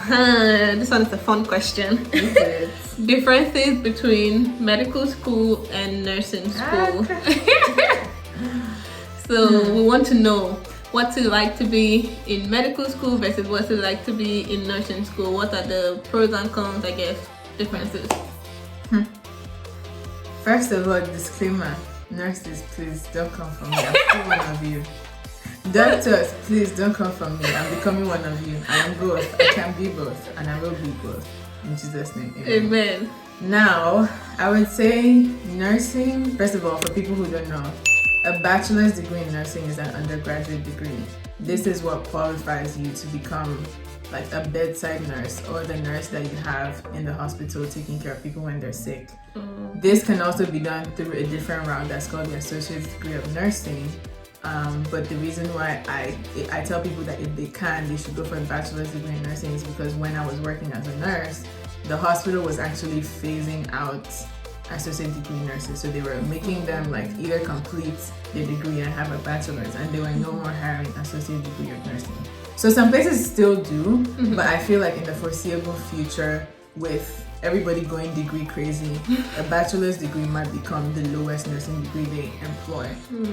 This one is a fun question. Is it? Differences between medical school and nursing school. So we want to know what's it like to be in medical school versus what's it like to be in nursing school. What are the pros and cons, I guess, differences? First of all, disclaimer: nurses, please don't come for me. I'm one of you. Doctors, please don't come for me. I'm becoming one of you. I am both. I can be both, and I will be both. In Jesus' name, Amen. Now, I would say nursing. First of all, for people who don't know, a bachelor's degree in nursing is an undergraduate degree. This is what qualifies you to become like a bedside nurse or the nurse that you have in the hospital taking care of people when they're sick. This can also be done through a different route that's called the associate degree of nursing. But the reason why I tell people that if they can, they should go for a bachelor's degree in nursing is because when I was working as a nurse, the hospital was actually phasing out associate degree nurses. So they were making them like either complete their degree and have a bachelor's, and they were no more hiring associate degree of nursing. So some places still do, but I feel like in the foreseeable future, with everybody going degree crazy, a bachelor's degree might become the lowest nursing degree they employ.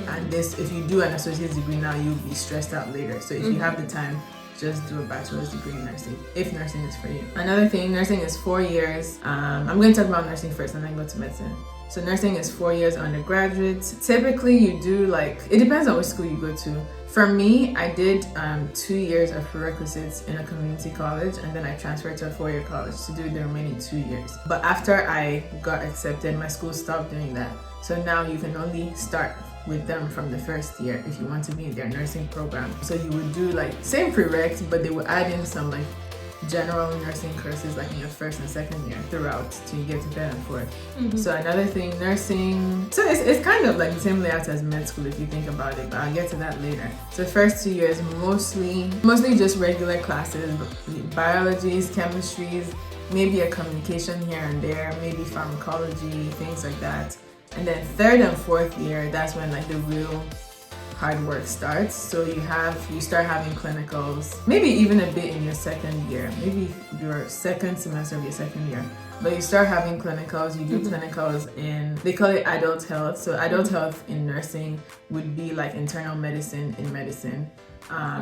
And this, if you do an associate degree now, you'll be stressed out later. So if you have the time, just do a bachelor's degree in nursing, if nursing is for you. Another thing, nursing is 4 years. I'm going to talk about nursing first and then go to medicine. So nursing is 4 years undergraduate. Typically you do like, it depends on which school you go to. For me, I did 2 years of prerequisites in a community college, and then I transferred to a 4-year college to do the remaining 2 years. But after I got accepted, my school stopped doing that. So now you can only start with them from the first year if you want to be in their nursing program. So you would do like same prereqs, but they would add in some like general nursing courses like in your first and second year throughout till you get to third and fourth. So another thing, nursing, so it's kind of like the same layout as med school if you think about it, but I'll get to that later. So first 2 years mostly just regular classes, biologies, chemistries, maybe a communication here and there, maybe pharmacology, things like that. And then third and fourth year, that's when like the real hard work starts. So you start having clinicals, maybe even a bit in your second year, maybe your second semester of your second year. But you start having clinicals, you do clinicals in, they call it adult health. So adult health in nursing would be like internal medicine in medicine.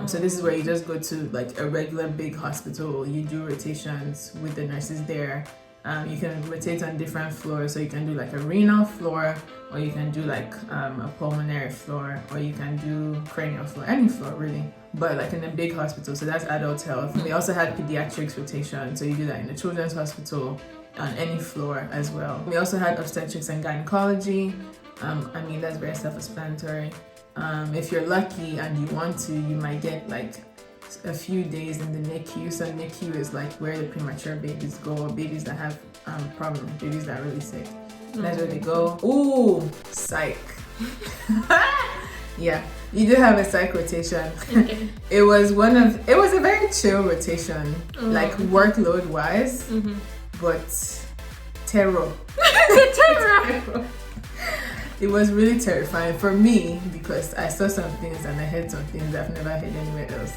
So this is where you just go to like a regular big hospital, you do rotations with the nurses there. You can rotate on different floors, so you can do like a renal floor, or you can do like a pulmonary floor, or you can do cranial floor, any floor really, but like in a big hospital. So that's adult health. We also had pediatrics rotation, so you do that in the children's hospital on any floor as well. We also had obstetrics and gynecology. I mean, that's very self-explanatory. If you're lucky and you want to, you might get like a few days in the NICU. So NICU is like where the premature babies go, or babies that have problems, babies that are really sick. That's where they go. Ooh, psych. Yeah, you do have a psych rotation. Okay. It was a very chill rotation, like workload wise, but terror. Terror. It was really terrifying for me because I saw some things and I heard some things I've never heard anywhere else.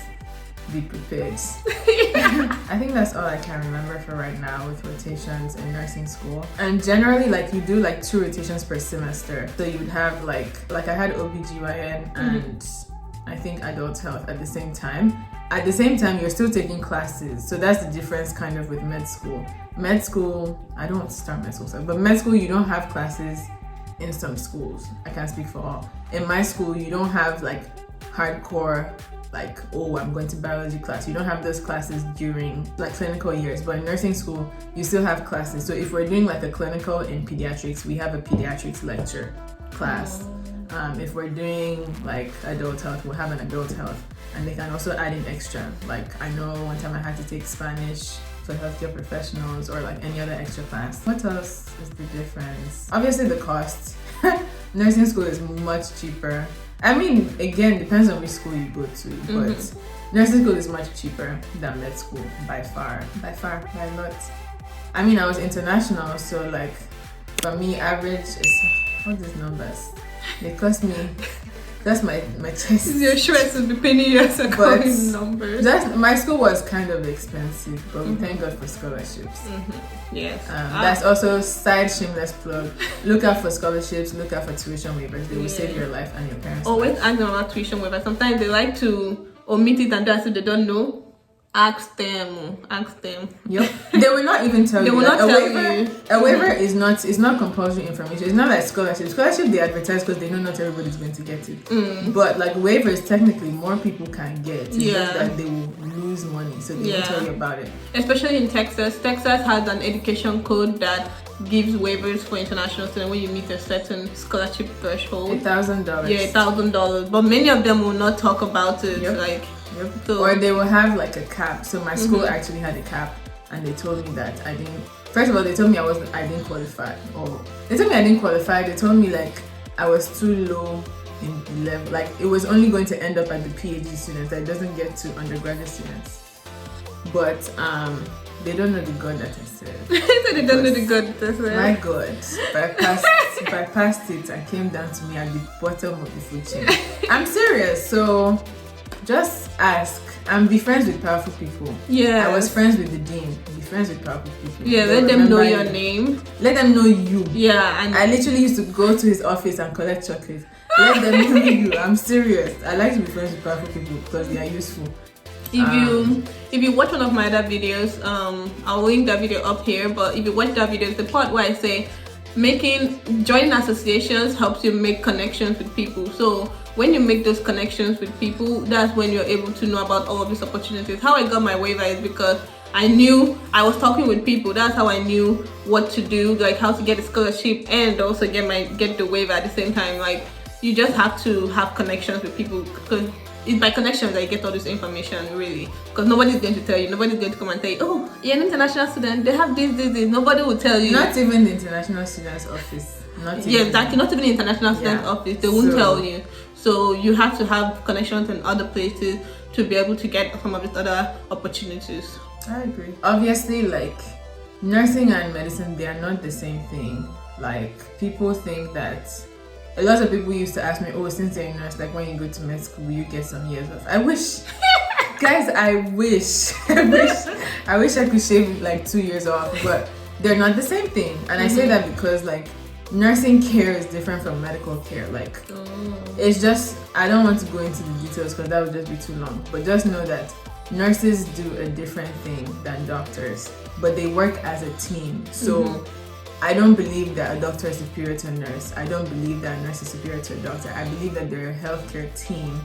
Be prepared. I think that's all I can remember for right now with rotations in nursing school. And generally, like you do like 2 rotations per semester. So you would have like I had OBGYN and I think adult health at the same time. At the same time, you're still taking classes. So that's the difference kind of with med school. Med school, I don't start med school, but med school you don't have classes in some schools. I can't speak for all. In my school, you don't have like hardcore like, oh, I'm going to biology class. You don't have those classes during like clinical years, but in nursing school, you still have classes. So if we're doing like a clinical in pediatrics, we have a pediatrics lecture class. If we're doing like adult health, we'll have an adult health, and they can also add in extra. Like I know one time I had to take Spanish for healthcare professionals, or like any other extra class. What else is the difference? Obviously the cost. Nursing school is much cheaper. I mean, again, depends on which school you go to, but nursing school is much cheaper than med school by far, by a lot. I mean, I was international, so like for me, average is, what is numbers? It cost me That's my choice. Your choice will be penny years But calling numbers. my school was kind of expensive, but we thank God for scholarships. Yes. That's also side shameless plug. Look out for scholarships. Look out for tuition waivers. They will save your life and your parents' Always life. ask them about tuition waivers. Sometimes they like to omit it and do as if they don't know. Ask them. Yep. They will not even tell you. They will not tell you. A waiver is not compulsory information. It's not like scholarship. Scholarship they advertise because they know not everybody's going to get it. But like waivers, technically more people can get. It's just that they will lose money, so they won't tell you about it. Especially in Texas. Texas has an education code that gives waivers for international students when you meet a certain scholarship threshold. $1,000. Yeah, $1,000. But many of them will not talk about it. Yep. So, or they will have like a cap. So my school actually had a cap, and they told me that I didn't. First of all, they told me I didn't qualify. Or they told me I didn't qualify. They told me like I was too low in level. Like it was only going to end up at the PhD students. That it doesn't get to undergraduate students. But they don't know the God that I serve. They don't know the God that I serve. My God, if I passed it, I came down to me at the bottom of the food chain. I'm serious. So. Just ask and be friends with powerful people. Yeah. I was friends with the dean. Be friends with powerful people. Yeah, let them know your name. Let them know you. Yeah, and I literally used to go to his office and collect chocolate. Let them know you. I'm serious. I like to be friends with powerful people because they are useful. If you watch one of my other videos, I'll link that video up here. But if you watch that video, it's the part where I say joining associations helps you make connections with people. So when you make those connections with people, that's when you're able to know about all of these opportunities. How I got my waiver is because I knew I was talking with people. That's how I knew what to do, like how to get a scholarship and also get the waiver at the same time. Like you just have to have connections with people because it's by connections that you get all this information, really. Because nobody's going to tell you. Nobody's going to come and tell you, oh, you're an international student. They have this. Nobody will tell you. Not even the international students office. Exactly. Not even the international students office. They won't tell you. So you have to have connections in other places to be able to get some of these other opportunities. I agree. Obviously, like nursing and medicine, they are not the same thing. Like people think that. A lot of people used to ask me, oh, since you're a nurse, like when you go to med school, will you get some years off? I wish, guys, I wish I could shave like 2 years off, but they're not the same thing. And I say that because like nursing care is different from medical care. Like it's just, I don't want to go into the details because that would just be too long. But just know that nurses do a different thing than doctors, but they work as a team. So I don't believe that a doctor is superior to a nurse. I don't believe that a nurse is superior to a doctor. I believe that they're a healthcare team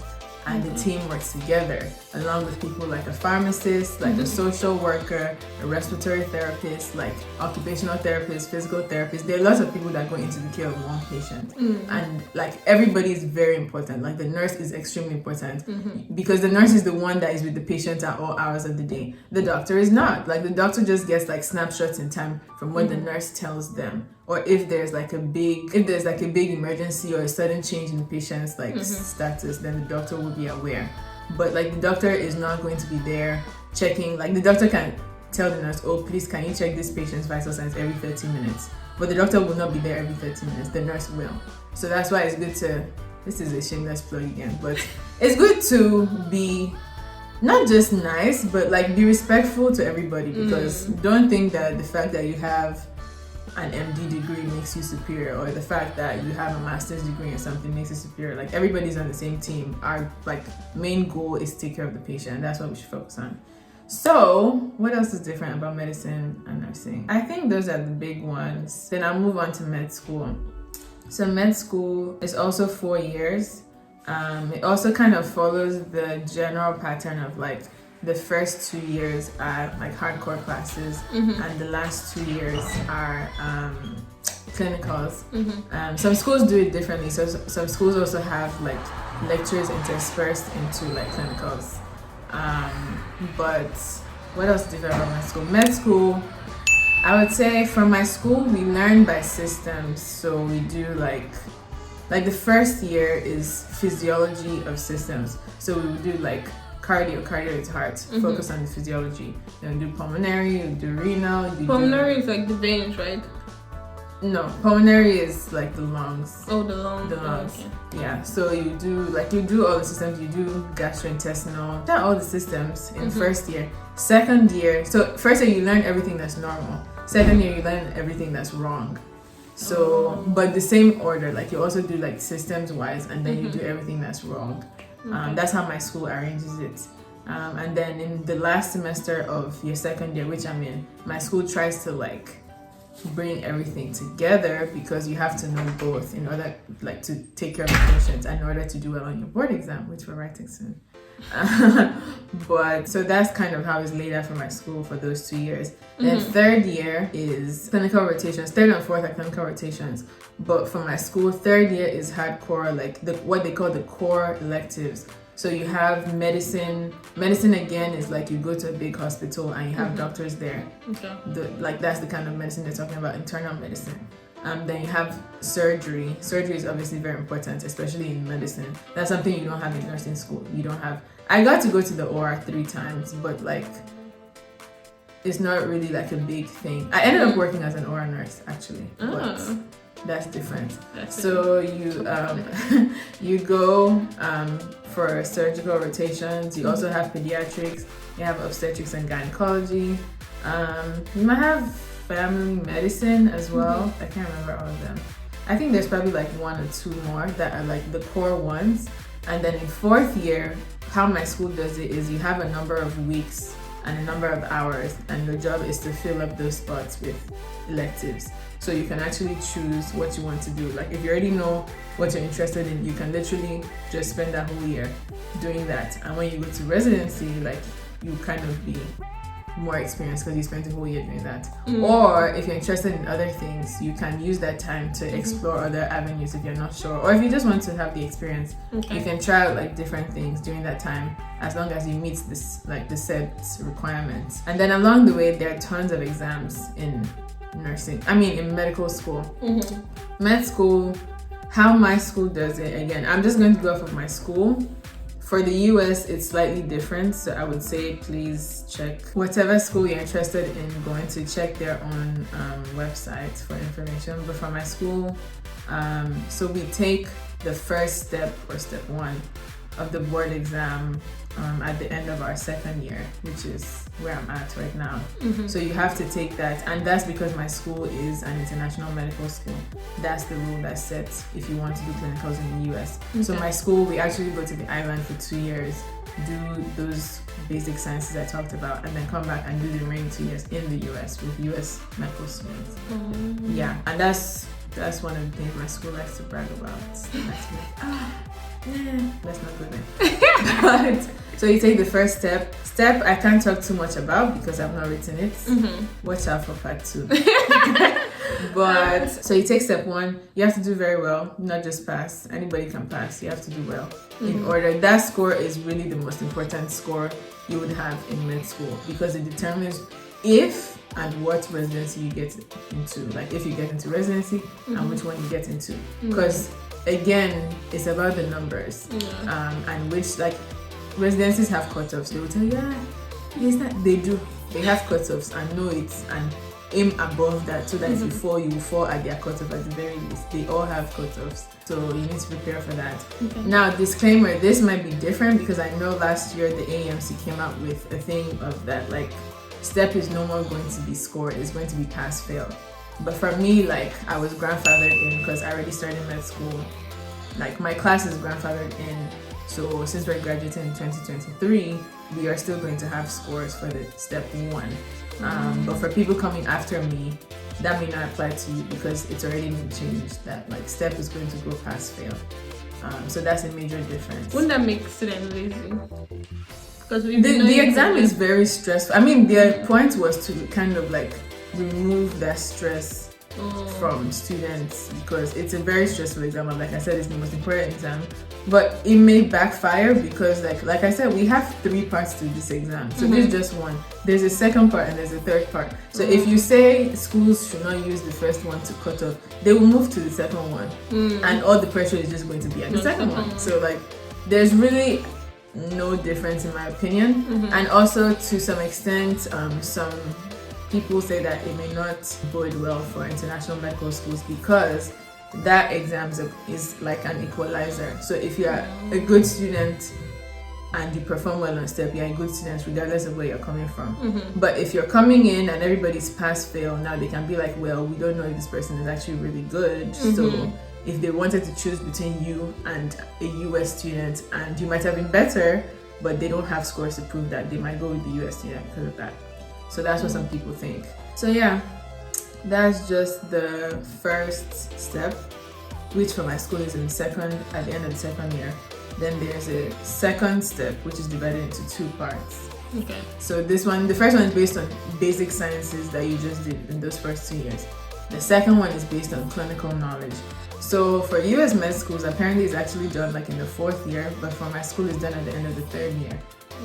and the team works together along with people like a pharmacist, like a social worker, a respiratory therapist, like occupational therapist, physical therapist. There are lots of people that go into the care of one patient and like everybody is very important. Like the nurse is extremely important because the nurse is the one that is with the patient at all hours of the day. The doctor is not. Like the doctor just gets like snapshots in time from what the nurse tells them. Or if there's like a big emergency or a sudden change in the patient's like status, then the doctor will be aware. But like the doctor is not going to be there checking. Like the doctor can tell the nurse, oh, please can you check this patient's vital signs every 30 minutes? But the doctor will not be there every 30 minutes. The nurse will. So that's why it's good to. This is a shameless plug again, but it's good to be not just nice, but like be respectful to everybody because don't think that the fact that you have an MD degree makes you superior, or the fact that you have a master's degree or something makes you superior. Like everybody's on the same team. Our like main goal is to take care of the patient. That's what we should focus on. So what else is different about medicine and nursing? I think those are the big ones. Then I'll move on to med school. So med school is also 4 years. It also kind of follows the general pattern of like the first 2 years are like hardcore classes and the last 2 years are clinicals. Some schools do it differently. So some schools also have like lectures interspersed into like clinicals. But what else is different about med school? Med school, I would say from my school, we learn by systems. So we do like the first year is physiology of systems. So we would do like cardio is heart, focus on the physiology. Then do pulmonary, do renal. Pulmonary is like the veins, right? No, pulmonary is like the lungs. Oh, the lungs. The lungs. Okay. Yeah. So you do all the systems. You do gastrointestinal. That all the systems in first year. Second year. So first year you learn everything that's normal. Second year you learn everything that's wrong. So, but the same order. Like you also do like systems wise, and then you do everything that's wrong. That's how my school arranges it. And then in the last semester of your second year, which I'm in, my school tries to like bring everything together because you have to know both in order like to take care of the patients and in order to do well on your board exam, which we're writing soon. But so that's kind of how it's laid out for my school for those 2 years. Then third year is clinical rotations. Third and fourth are clinical rotations. But for my school, third year is hardcore, like what they call the core electives. So you have medicine. Medicine again is like you go to a big hospital and you have doctors there. Okay. That's the kind of medicine they're talking about, internal medicine. Then you have surgery. Surgery is obviously very important, especially in medicine. That's something you don't have in nursing school. You don't have. I got to go to the OR 3 times, but like it's not really like a big thing. I ended up working as an OR nurse actually, but that's different. So you you go for surgical rotations. You also have pediatrics. You have obstetrics and gynecology. You might have family medicine as well. I can't remember all of them. I think there's probably like 1 or 2 more that are like the core ones. And then in fourth year, how my school does it is you have a number of weeks and a number of hours, and your job is to fill up those spots with electives. So you can actually choose what you want to do. Like if you already know what you're interested in, you can literally just spend that whole year doing that. And when you go to residency, like you kind of be more experienced because you spent the whole year doing that. Or if you're interested in other things, you can use that time to explore other avenues if you're not sure. Or if you just want to have the experience, you can try out like different things during that time as long as you meet this like the set requirements. And then along the way, there are tons of exams in in medical school. Med school, how my school does it, again, I'm just going to go off of my school. For the US, it's slightly different, so I would say please check whatever school you're interested in going to, check their own website for information. But for my school, so we take the first step or step 1 of the board exam at the end of our second year, which is where I'm at right now. So you have to take that, and that's because my school is an international medical school. That's the rule that's set if you want to do clinicals in the US. So my school, we actually go to the island for 2 years, do those basic sciences I talked about, and then come back and do the remaining 2 years in the US with US medical students. Yeah, and that's one of the things my school likes to brag about. Let's not go there. But so you take the first step. I can't talk too much about because I've not written it. Watch out for part 2. But so you take step 1. You have to do very well, not just pass. Anybody can pass. You have to do well in order. That score is really the most important score you would have in med school because it determines if and what residency you get into. Like if you get into residency and which one you get into. Because again, it's about the numbers and which like residencies have cutoffs. They will tell you, yes, that they do. They have cutoffs and know it and aim above that so that if you fall, you will fall at their cutoff at the very least. They all have cutoffs, so you need to prepare for that. Now, disclaimer: this might be different because I know last year the AEMC came out with a thing of that like step is no more going to be scored; it's going to be pass fail. But for me, like I was grandfathered in because I already started med school. Like my class is grandfathered in. So since we're graduating in 2023, we are still going to have scores for the step 1. But for people coming after me, that may not apply to you because it's already been changed that like step is going to go pass fail. So that's a major difference. Wouldn't that make students lazy? Because the exam is very stressful. I mean, their point was to kind of like remove that stress from students because it's a very stressful exam. And like I said, it's the most important exam. But it may backfire because like I said, we have 3 parts to this exam. So there's just one. There's a second part and there's a third part. So if you say schools should not use the first one to cut off, they will move to the second one. And all the pressure is just going to be at the second one. So like there's really no difference in my opinion. And also to some extent, some people say that it may not bode well for international medical schools because that exam is like an equalizer. So if you're a good student and you perform well on STEP, you're a good student regardless of where you're coming from. But if you're coming in and everybody's pass-fail, now they can be like, well, we don't know if this person is actually really good. So if they wanted to choose between you and a US student, and you might have been better, but they don't have scores to prove that, they might go with the US student because of that. So that's what some people think. So yeah, that's just the first step, which for my school is at the end of the second year. Then there's a second step, which is divided into two parts. Okay. So the first one is based on basic sciences that you just did in those first 2 years. The second one is based on clinical knowledge. So for US med schools, apparently it's actually done like in the 4th year, but for my school it's done at the end of the 3rd year.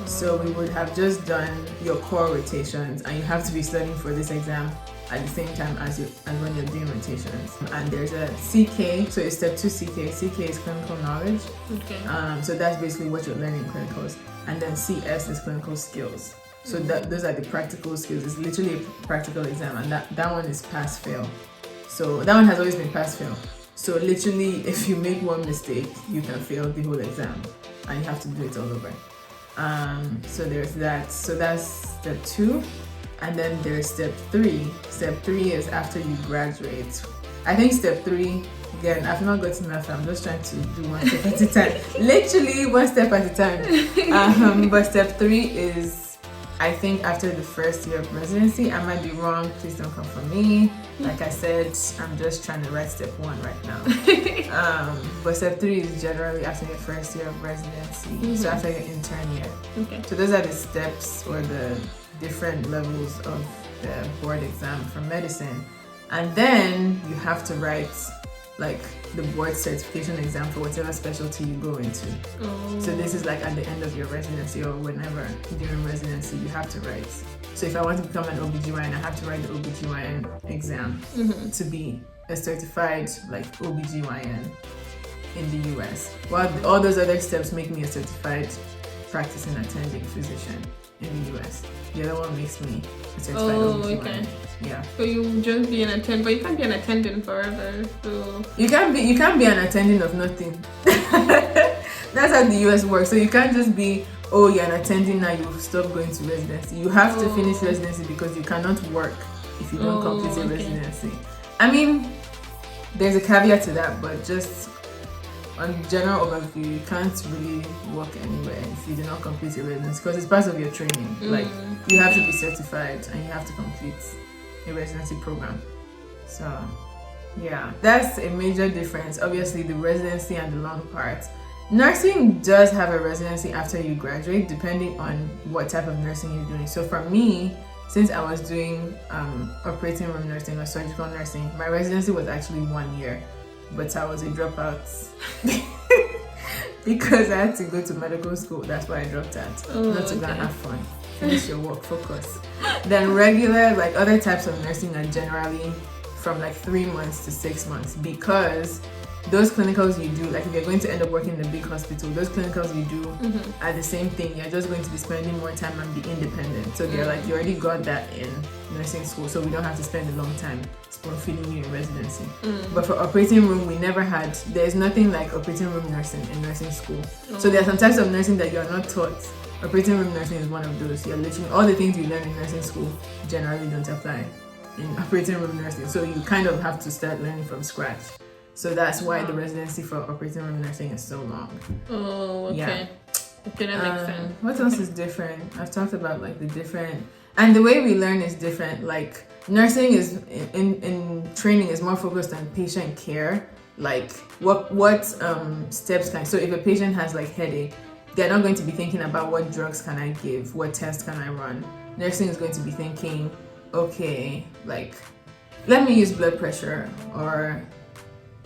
So we would have just done your core rotations, and you have to be studying for this exam at the same time as when you're doing rotations. And there's a CK, so it's step 2 CK. CK is clinical knowledge. Okay. So that's basically what you're learning in clinicals. And then CS is clinical skills. So those are the practical skills. It's literally a practical exam, and that one is pass-fail. So that one has always been pass-fail. So literally, if you make one mistake, you can fail the whole exam, and you have to do it all over. So there's that. So that's step 2. And then there's step 3. Step 3 is after you graduate. I think step 3, again, I've not gotten enough. I'm just trying to do one step at a time. Literally one step at a time. But step 3 is, I think, after the first year of residency. I might be wrong. Please don't come for me. Like I said, I'm just trying to write step 1 right now. But step 3 is generally after your first year of residency. So after your intern year. Okay. So those are the steps or the different levels of the board exam for medicine. And then you have to write like the board certification exam for whatever specialty you go into. So this is like at the end of your residency or whenever during residency you have to write. So if I want to become an OBGYN, I have to write the OBGYN exam to be a certified like OBGYN in the US. While all those other steps make me a certified practicing attending physician in the US. The other one makes me a certified OBGYN. Okay. Yeah. So you just be an attendant, but you can't be an attendant forever. So you can't be an attendant of nothing. That's how the US works. So you can't just be, oh, you're an attendant now, you've stopped going to residency. You have to finish residency because you cannot work if you don't complete your residency. I mean, there's a caveat to that, but just on general overview, you can't really work anywhere if you do not complete your residency because it's part of your training. Like, you have to be certified and you have to complete a residency program. So, yeah, that's a major difference. Obviously, the residency and the long part. Nursing does have a residency after you graduate, depending on what type of nursing you're doing. So for me, since I was doing operating room nursing or surgical nursing, my residency was actually 1 year. But I was a dropout because I had to go to medical school. That's why I dropped out. Not to go and have fun. Finish your work, focus. Then regular, like other types of nursing are generally from like 3 months to 6 months because those clinicals you do, like if you're going to end up working in a big hospital, those clinicals you do are the same thing. You're just going to be spending more time and be independent. So they're like, you already got that in nursing school, so we don't have to spend a long time spoon feeding you in residency. But for operating room, there's nothing like operating room nursing in nursing school. So there are some types of nursing that you're not taught. Operating room nursing is one of those. You're literally, all the things you learn in nursing school generally don't apply in operating room nursing. So you kind of have to start learning from scratch. So that's why the residency for operating room nursing is so long. Oh, okay. Yeah. Okay, that makes sense. What else is different? I've talked about like the different, and the way we learn is different. Like nursing is in training is more focused on patient care. Like what steps can. So if a patient has like headache, they're not going to be thinking about what drugs can I give, what tests can I run. Nursing is going to be thinking, okay, like let me use blood pressure or.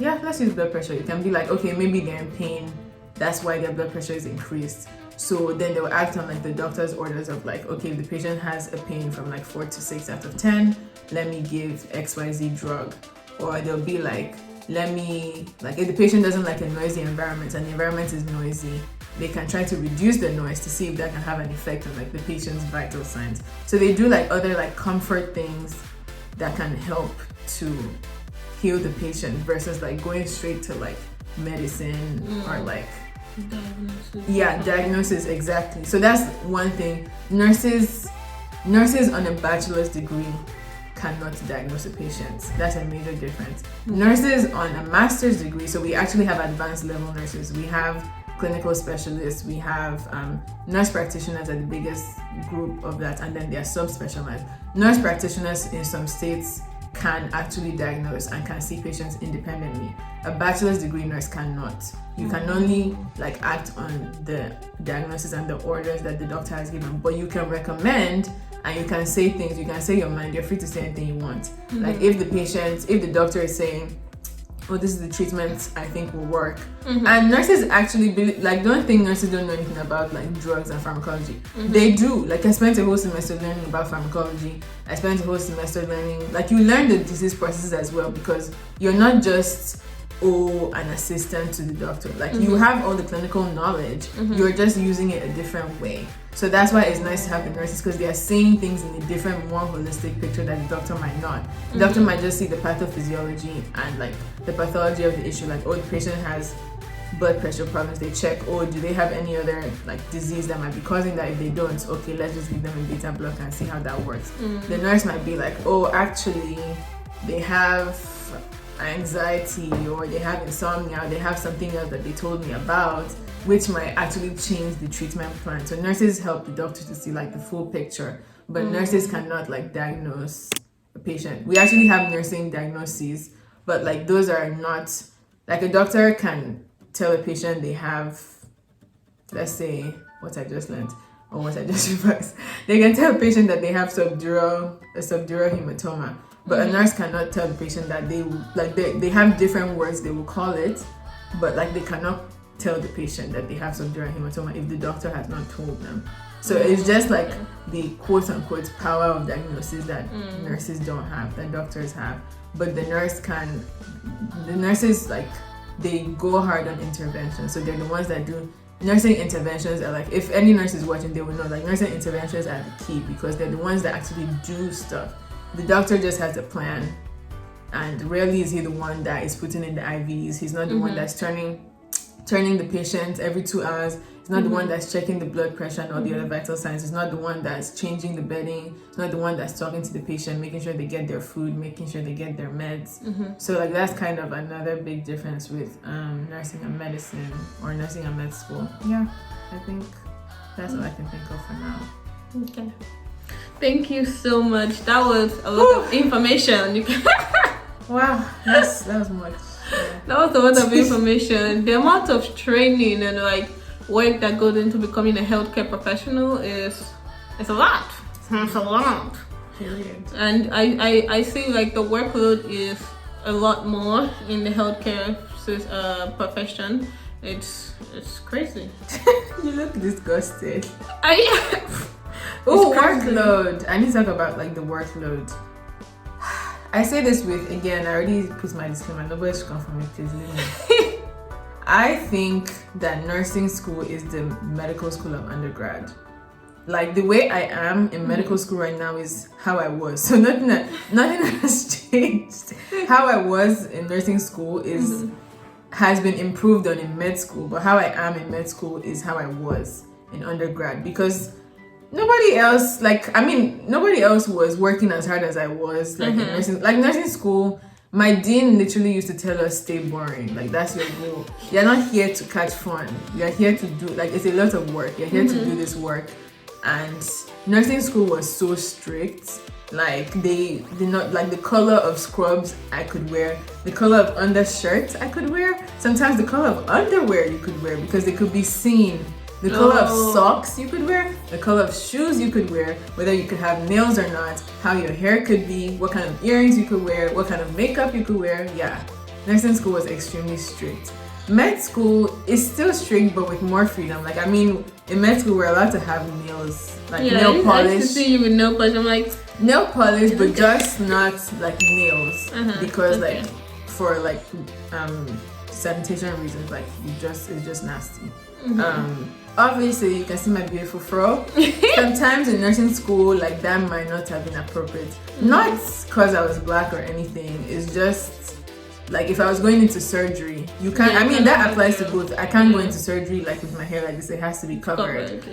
Yeah, let's use blood pressure. You can be like, okay, maybe they're in pain. That's why their blood pressure is increased. So then they'll act on like the doctor's orders of like, okay, if the patient has a pain from like 4 to 6 out of 10, let me give XYZ drug. Or they'll be like, let me, like if the patient doesn't like a noisy environment and the environment is noisy, they can try to reduce the noise to see if that can have an effect on like the patient's vital signs. So they do like other like comfort things that can help to heal the patient versus like going straight to like medicine or like diagnosis. Exactly. So that's one thing. Nurses on a bachelor's degree cannot diagnose a patient. That's a major difference. Nurses on a master's degree, so we actually have advanced level nurses. We have clinical specialists, we have nurse practitioners are the biggest group of that, and then they are subspecialized. Nurse practitioners in some states can actually diagnose and can see patients independently. A bachelor's degree nurse cannot. You can only like act on the diagnosis and the orders that the doctor has given, but you can recommend and you can say things, you can say your mind, you're free to say anything you want. Like if the doctor is saying, oh, this is the treatment I think will work. And nurses actually don't think nurses don't know anything about like drugs and pharmacology. They do. Like I spent a whole semester learning about pharmacology. I spent a whole semester learning, like you learn the disease processes as well, because you're not just an assistant to the doctor. Like you have all the clinical knowledge, you're just using it a different way. So that's why it's nice to have the nurses, because they are seeing things in a different, more holistic picture that the doctor might not. The doctor might just see the pathophysiology and like the pathology of the issue, like the patient has blood pressure problems, they check, do they have any other like disease that might be causing that? If they don't, okay, let's just give them a beta blocker and see how that works. The nurse might be like, actually they have anxiety, or they have insomnia, or they have something else that they told me about, which might actually change the treatment plan. So nurses help the doctor to see like the full picture, but nurses cannot like diagnose a patient. We actually have nursing diagnoses, but like those are not, like a doctor can tell a patient they have, let's say what I just learned or what I just reversed. They can tell a patient that they have subdural hematoma, but a nurse cannot tell the patient that they have different words they will call it, but like they cannot tell the patient that they have subdural hematoma if the doctor has not told them. So it's just like the quote unquote power of diagnosis that nurses don't have, that doctors have. But the nurses like they go hard on intervention. So they're the ones that do nursing interventions. Are like, if any nurse is watching, they will know like nursing interventions are the key, because they're the ones that actually do stuff. The doctor just has a plan, and rarely is he the one that is putting in the IVs. He's not the one that's turning the patient every 2 hours. He's not the one that's checking the blood pressure and all the other vital signs. He's not the one that's changing the bedding. He's not the one that's talking to the patient, making sure they get their food, making sure they get their meds. So like that's kind of another big difference with nursing and medicine, or nursing and med school. Yeah, I think that's all I can think of for now. Okay. Thank you so much. That was a lot of information. Wow, that was much. Yeah. That was a lot of information. The amount of training and like work that goes into becoming a healthcare professional is a lot. It's a lot. Period. And I see like the workload is a lot more in the healthcare profession. It's crazy. You look disgusted. Oh, workload. I need to talk about like the workload. I say this with, again, I already put my disclaimer, nobody should come for me, please leave me. I think that nursing school is the medical school of undergrad. Like the way I am in medical school right now is how I was. So nothing has changed. How I was in nursing school has been improved on in med school, but how I am in med school is how I was in undergrad, because nobody else was working as hard as I was, like in nursing school. My dean literally used to tell us, stay boring, like that's your goal. You're not here to catch fun, you're here to do, like, it's a lot of work, you're here to do this work. And nursing school was so strict. Like they did not, like the color of scrubs I could wear, the color of undershirts I could wear, sometimes the color of underwear you could wear, because they could be seen. The color of socks you could wear, the color of shoes you could wear, whether you could have nails or not, how your hair could be, what kind of earrings you could wear, what kind of makeup you could wear. Yeah, nursing school was extremely strict. Med school is still strict, but with more freedom. Like, I mean, in med school we're allowed to have nails, like nail polish. I used to see you with nail polish. I'm like, nail polish, but just not like nails, because like for like sanitation reasons, like it's just nasty. Obviously, you can see my beautiful fro. Sometimes in nursing school, like that might not have been appropriate. Not because I was black or anything. It's just like if I was going into surgery, you can't. I mean, that applies to both. I can't go into surgery like with my hair like this. It has to be covered.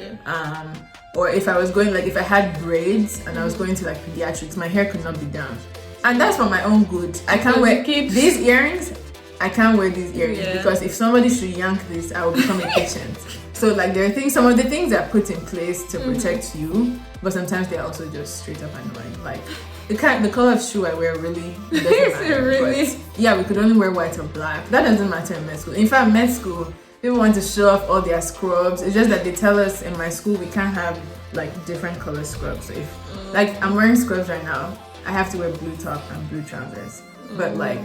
Or if I was going like if I had braids and I was going to like pediatrics, my hair could not be down. And that's for my own good. I can't wear these earrings. I can't wear these earrings because if somebody should yank this, I will become a patient. So like there are things, some of the things are put in place to protect you, but sometimes they're also just straight up annoying. Like the color of shoe I wear really doesn't matter. Really? Yeah, we could only wear white or black. That doesn't matter in med school. In fact, med school, people want to show off all their scrubs. It's just that they tell us in my school we can't have like different color scrubs. So if like I'm wearing scrubs right now, I have to wear blue top and blue trousers. But like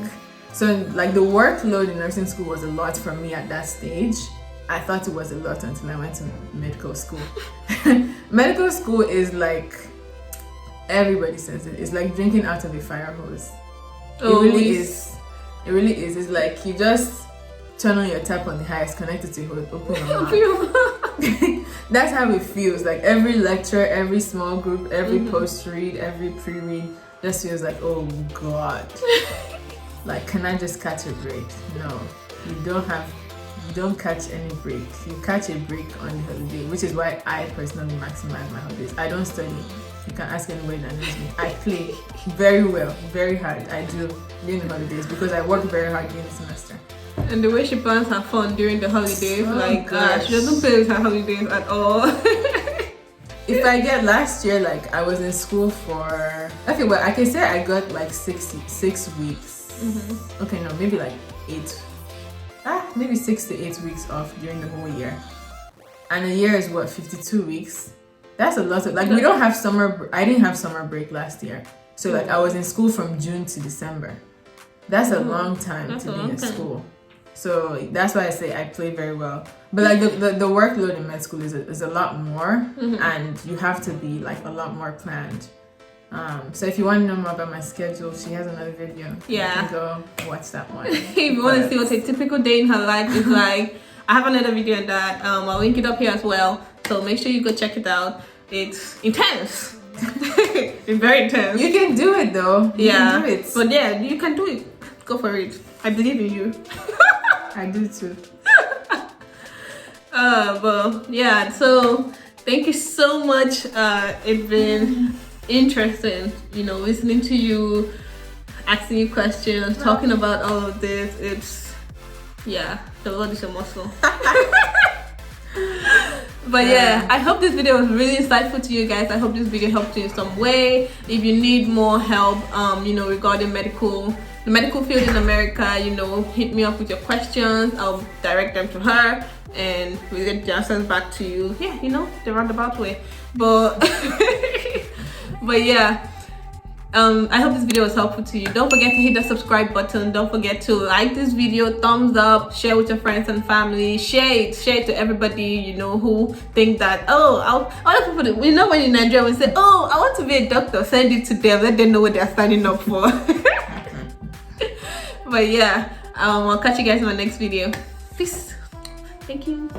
so like the workload in nursing school was a lot for me at that stage. I thought it was a lot until I went to medical school. Medical school is like, everybody says it, it's like drinking out of a fire hose. It really is. It really is. It's like you just turn on your tap on the highest, connect it to your hood, open your mouth. That's how it feels. Like every lecture, every small group, every post-read, every pre-read just feels like, oh God. Like, can I just catch a break? No, you don't catch any break. You catch a break on the holiday, which is why I personally maximize my holidays. I don't study. You can ask anybody that knows me. I play very well, very hard. I do during the holidays because I work very hard during the semester. And the way she plans her fun during the holidays, she doesn't play with her holidays at all. If I get last year, like I was in school for I can say I got like 6 weeks. Okay, no, maybe like 8. Maybe 6 to 8 weeks off during the whole year. And a year is what, 52 weeks? That's a lot of, like, we don't have I didn't have summer break last year. So like I was in school from June to December. That's a long time to be in school. So that's why I say I play very well. But like the workload in med school is a lot more, and you have to be like a lot more planned. So if you want to know more about my schedule, she has another video. Yeah. You can go watch that one. If you want to see what a typical day in her life is like, I have another video on that. I'll link it up here as well. So make sure you go check it out. It's intense. It's very intense. You can do it though. You can do it. But yeah, you can do it. Go for it. I believe in you. I do too. But yeah, so thank you so much. It's been interesting, listening to you, asking you questions, talking about all of this. It's the Lord is a muscle. But yeah, I hope this video was really insightful to you guys. I hope this video helped you in some way. If you need more help, regarding the medical field in America, hit me up with your questions. I'll direct them to her and we'll get the answers back to you. Yeah, the roundabout way. But but yeah, I hope this video was helpful to you. Don't forget to hit the subscribe button. Don't forget to like this video, thumbs up, share with your friends and family, share it to everybody who think that, other people, when in Nigeria we say, I want to be a doctor, send it to them, let them know what they're signing up for. But yeah, I'll catch you guys in my next video. Peace. Thank you.